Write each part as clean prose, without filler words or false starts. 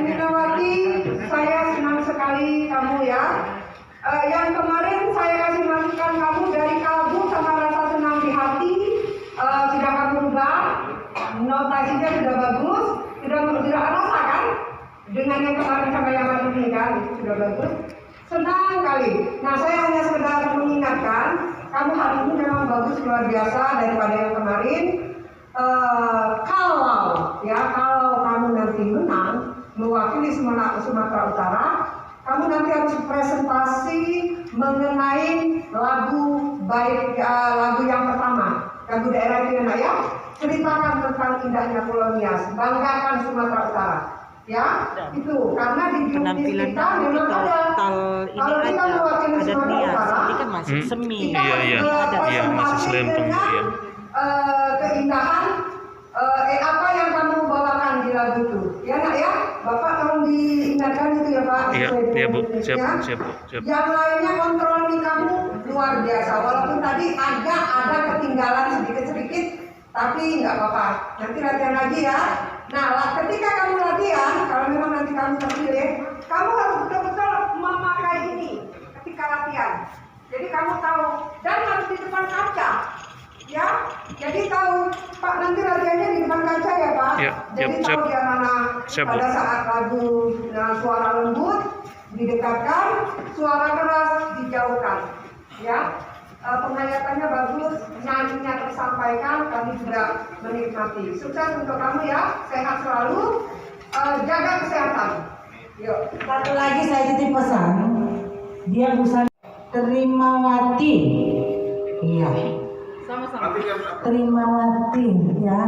Minawati, saya senang sekali kamu ya. Yang kemarin saya kasih masukan kamu dari kalbu sama rasa senang di hati, sudah kamu ubah, notasinya sudah bagus, sudah rasa kan? Dengan yang kemarin sama yang ini kan, itu sudah bagus. Senang kali. Nah, saya hanya sekedar mengingatkan, kamu hari ini memang bagus luar biasa daripada yang kemarin. Kalau kamu nanti menang mewakili Sumatera Utara, kamu nanti harus presentasi mengenai lagu yang pertama, lagu daerah itu ya, ceritakan tentang indahnya Pulau Nias, banggakan Sumatera Utara. Ya, itu karena di penampilan kita memang ada. Kalau kita mewakili Sumatera Utara, ini kan masih semi. Iya, masih selempeng ya. Keindahan apa yang kamu bawakan di lagu itu, ya nak ya, Bapak tolong diingatkan itu ya Pak. Iya Bu, siap. Yang lainnya kontrol kamu luar biasa, walaupun tadi ada ketinggalan sedikit, tapi nggak apa-apa. Nanti latihan lagi ya. Nah, ketika kamu latihan, kalau memang nanti kamu terpilih, kamu harus betul-betul memakai ini ketika latihan. Jadi kamu tahu, dan harus di depan kaca. Ya, jadi tahu Pak nanti latihannya di depan kaca ya Pak. Ya, jadi tahu dia mana pada saat lagu suara lembut didekatkan, suara keras dijauhkan. Ya, penghayatannya bagus, nyanyinya tersampaikan, kami juga menikmati. Sukses untuk kamu ya, sehat selalu, jaga kesehatan. Yuk. Satu lagi saya titip pesan, dia bukan Terimawati. Iya. Terimawati ya.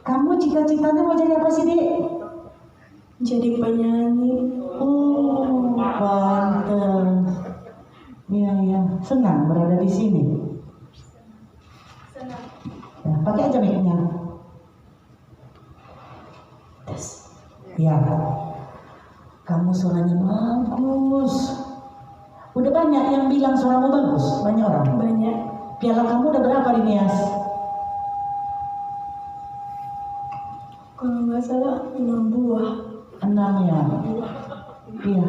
Kamu cita-citanya mau jadi apa sih, Dik? Jadi penyanyi. Oh, pantes. Iya. Senang berada di sini. Senang. Ya, pakai aja mic-nya. Tes. Ya. Kamu suaranya bagus. Udah banyak yang bilang suaramu bagus, banyak orang. Banyak. Piala kamu udah berapa di Nias? Kalau nggak salah 6 buah. 6 ya. Iya.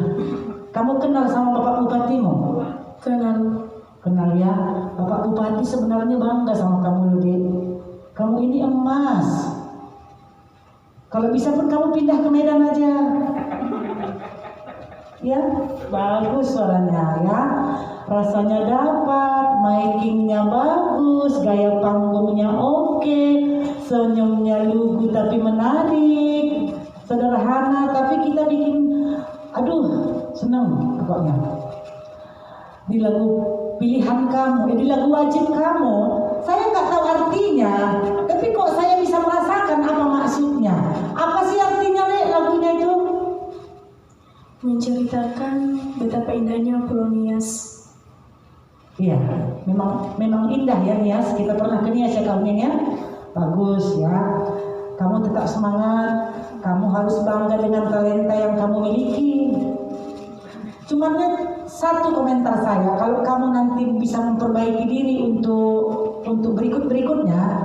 Kamu kenal sama Bapak Bupatimu? Kenal ya. Bapak Bupati sebenarnya bangga sama kamu, Ludi. Kamu ini emas. Kalau bisa pun kamu pindah ke Medan aja. Ya, bagus suaranya ya. Rasanya dapat, makingnya bagus, gaya panggungnya oke, senyumnya lugu tapi menarik, sederhana tapi kita bikin, senang pokoknya. Di lagu pilihan kamu, di lagu wajib kamu, saya nggak tahu artinya, tapi kok saya bisa merasakan apa maksudnya. Apa sih artinya, Le, lagunya itu? Menceritakan betapa indahnya Pulau Nias. Iya, memang indah ya Nias. Kita pernah ke Nias ya tahun ini ya. Bagus ya. Kamu tetap semangat. Kamu harus bangga dengan talenta yang kamu miliki. Cuman satu komentar saya, kalau kamu nanti bisa memperbaiki diri untuk berikutnya,